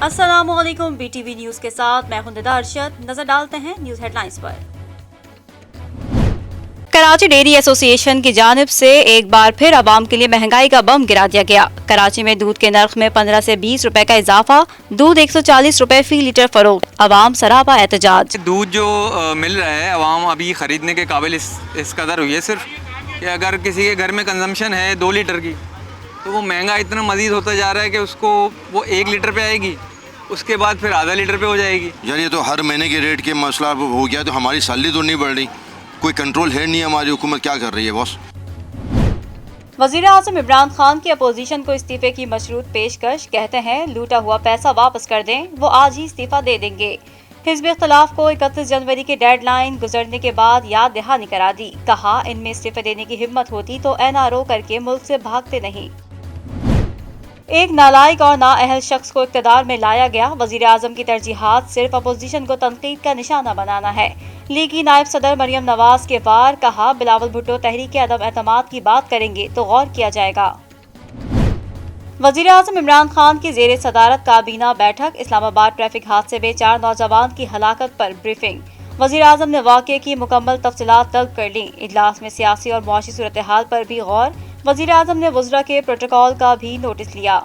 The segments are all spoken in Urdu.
السلام علیکم، بی ٹی وی نیوز کے ساتھ میں ہوں ارشد۔ نظر ڈالتے ہیں نیوز ہیڈ لائنز پر۔ کراچی ڈیری ایسوسی ایشن کی جانب سے ایک بار پھر عوام کے لیے مہنگائی کا بم گرا دیا گیا۔ کراچی میں دودھ کے نرخ میں 15 سے 20 روپے کا اضافہ، دودھ 140 روپے فی لیٹر فروخت، عوام سراپا احتجاج۔ دودھ جو مل رہا ہے عوام ابھی خریدنے کے قابل اس قدر ہوئی ہے صرف کہ اگر کسی کے گھر میں کنزمپشن ہے 2 لیٹر کی تو وہ مہنگا اتنا مزید ہوتا جا رہا ہے کہ اس کو وہ 1 لیٹر پہ آئے گی، اس کے بعد پھر آدھا لیٹر پہ ہو جائے گی۔ یار یہ تو ہر مہینے کے ریٹ کے مسئلہ ہو گیا، تو ہماری سیلری تو نہیں بڑھ رہی، کوئی کنٹرول ہے نہیں، ہماری حکومت کیا کر رہی ہے باس؟ وزیر اعظم عمران خان کی اپوزیشن کو استعفے کی مشروط پیشکش، کہتے ہیں لوٹا ہوا پیسہ واپس کر دیں، وہ آج ہی استعفیٰ دے دیں گے۔ حزب اختلاف کو 31 جنوری کی ڈیڈ لائن گزرنے کے بعد یاد دہانی کرا دی، کہا ان میں استعفے دینے کی ہمت ہوتی تو NRO کر کے ملک سے بھاگتے نہیں۔ ایک نالائق اور نااہل شخص کو اقتدار میں لایا گیا، وزیر اعظم کی ترجیحات صرف اپوزیشن کو تنقید کا نشانہ بنانا ہے۔ لیگی نائب صدر مریم نواز کے وار، کہا بلاول بھٹو تحریک عدم اعتماد کی بات کریں گے تو غور کیا جائے گا۔ وزیر اعظم عمران خان کی زیر صدارت کابینہ بیٹھک، اسلام آباد ٹریفک حادثے میں 4 نوجوان کی ہلاکت پر بریفنگ، وزیر اعظم نے واقعے کی مکمل تفصیلات طلب کر لیں، اجلاس میں سیاسی اور معاشی صورتحال پر بھی غور، وزیر اعظم نے وزراء کے پروٹوکول کا بھی نوٹس لیا۔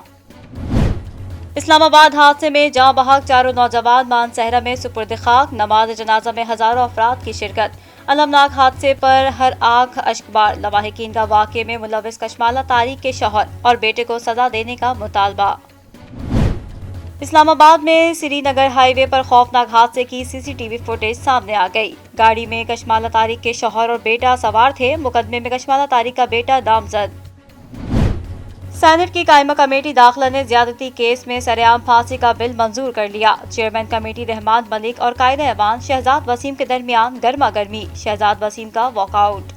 اسلام آباد حادثے میں جاں بحق 4 نوجوان مانسہرہ میں سپرد خاک، نماز جنازہ میں ہزاروں افراد کی شرکت، المناک حادثے پر ہر آنکھ اشکبار، لواحقین کا واقعے میں ملوث کشمالہ طارق کے شوہر اور بیٹے کو سزا دینے کا مطالبہ۔ اسلام آباد میں سری نگر ہائی وے پر خوفناک حادثے کی CCTV فوٹیج سامنے آ گئی، گاڑی میں کشمالہ طارق کے شوہر اور بیٹا سوار تھے، مقدمے میں کشمالہ طارق کا بیٹا نامزد۔ سینٹ کی قائمہ کمیٹی داخلہ نے زیادتی کیس میں سرعام پھانسی کا بل منظور کر لیا، چیئرمین کمیٹی رحمان ملک اور قائد ایوان شہزاد وسیم کے درمیان گرما گرمی، شہزاد وسیم کا واک آؤٹ۔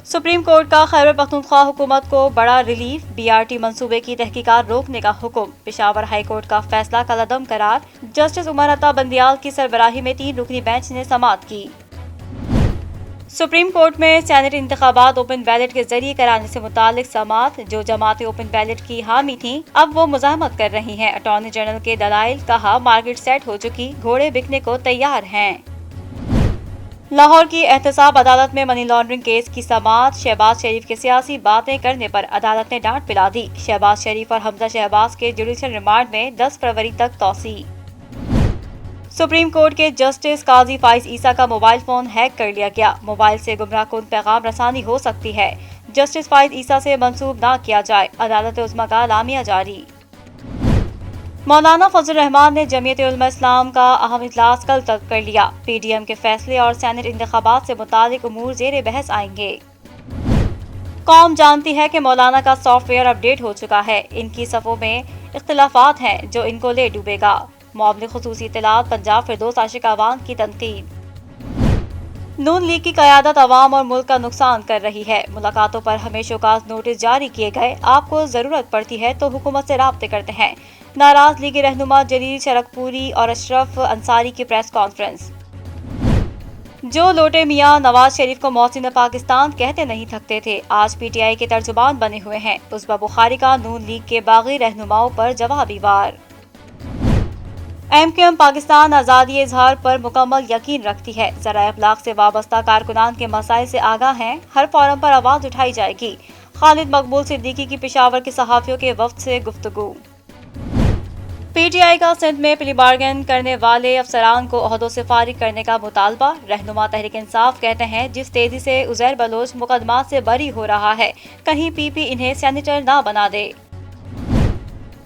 سپریم کورٹ کا خیبر پختونخوا حکومت کو بڑا ریلیف، BRT منصوبے کی تحقیقات روکنے کا حکم، پشاور ہائی کورٹ کا فیصلہ کالعدم قرار، جسٹس عمر عطا بندیال کی سربراہی میں 3 رکنی بینچ نے سماعت کی۔ سپریم کورٹ میں سینٹ انتخابات اوپن بیلٹ کے ذریعے کرانے سے متعلق سماعت، جو جماعتیں اوپن بیلٹ کی حامی تھیں اب وہ مزاحمت کر رہی ہیں، اٹارنی جنرل کے دلائل، کہا مارکیٹ سیٹ ہو چکی، گھوڑے بکنے کو تیار ہیں۔ لاہور کی احتساب عدالت میں منی لانڈرنگ کیس کی سماعت، شہباز شریف کے سیاسی باتیں کرنے پر عدالت نے ڈانٹ پلا دی، شہباز شریف اور حمزہ شہباز کے جوڈیشل ریمانڈ میں 10 فروری تک توسیع۔ سپریم کورٹ کے جسٹس قاضی فائز عیسیٰ کا موبائل فون ہیک کر لیا گیا، موبائل سے گمراہ کن پیغام رسانی ہو سکتی ہے، جسٹس فائز عیسیٰ سے منسوب نہ کیا جائے، عدالت عظمیٰ کا اعلامیہ جاری۔ مولانا فضل الرحمان نے جمعیت علماء اسلام کا اہم اجلاس کل طلب کر لیا، PDM کے فیصلے اور سینٹ انتخابات سے متعلق امور زیر بحث آئیں گے۔ قوم جانتی ہے کہ مولانا کا سافٹ ویئر اپ ڈیٹ ہو چکا ہے، ان کی صفوں میں اختلافات ہیں جو ان کو لے ڈوبے گا، معاون خصوصی اطلاعات پنجاب فردوس عاشق اعوان کی تنقید۔ نون لیگ کی قیادت عوام اور ملک کا نقصان کر رہی ہے، ملاقاتوں پر ہمیشہ اوقات نوٹس جاری کیے گئے، آپ کو ضرورت پڑتی ہے تو حکومت سے رابطے کرتے ہیں، ناراض لیگی رہنما جلیل شرکپوری اور اشرف انصاری کی پریس کانفرنس۔ جو لوٹے میاں نواز شریف کو محسن پاکستان کہتے نہیں تھکتے تھے، آج PTI کے ترجمان بنے ہوئے ہیں، عصبہ بخاری کا نون لیگ کے باغی رہنماؤں پر جوابی وار۔ MQM پاکستان آزادی اظہار پر مکمل یقین رکھتی ہے، ذرائع ابلاغ سے وابستہ کارکنان کے مسائل سے آگاہ ہیں، ہر فورم پر آواز اٹھائی جائے گی، خالد مقبول صدیقی کی پشاور کے صحافیوں کے وفد سے گفتگو۔ PTI کا سندھ میں پلی بارگین کرنے والے افسران کو عہدوں سے فارغ کرنے کا مطالبہ، رہنما تحریک انصاف کہتے ہیں جس تیزی سے عزیر بلوچ مقدمات سے بری ہو رہا ہے، کہیں PP انہیں سینیٹر نہ بنا دے۔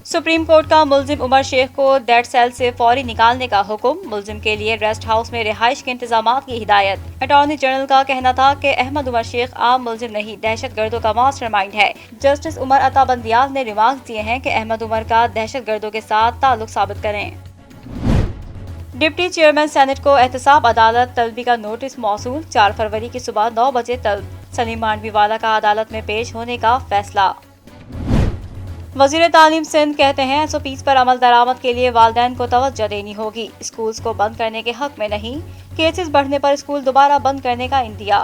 سپریم کورٹ کا ملزم عمر شیخ کو ڈیڈ سیل سے فوری نکالنے کا حکم، ملزم کے لیے ریسٹ ہاؤس میں رہائش کے انتظامات کی ہدایت، اٹارنی جنرل کا کہنا تھا کہ احمد عمر شیخ عام ملزم نہیں، دہشت گردوں کا ماسٹر مائنڈ ہے، جسٹس عمر عطا بندیال نے ریمارکس دیے ہیں کہ احمد عمر کا دہشت گردوں کے ساتھ تعلق ثابت کریں۔ ڈپٹی چیئرمین سینٹ کو احتساب عدالت طلبی کا نوٹس موصول، 4 فروری کی صبح 9 بجے طلب، سلیم مانڈوی والا کا عدالت میں پیش ہونے کا فیصلہ۔ وزیر تعلیم سندھ کہتے ہیں SOPs پر عمل درآمد کے لیے والدین کو توجہ دینی ہوگی، اسکولز کو بند کرنے کے حق میں نہیں، کیسز بڑھنے پر اسکول دوبارہ بند کرنے کا اندیا۔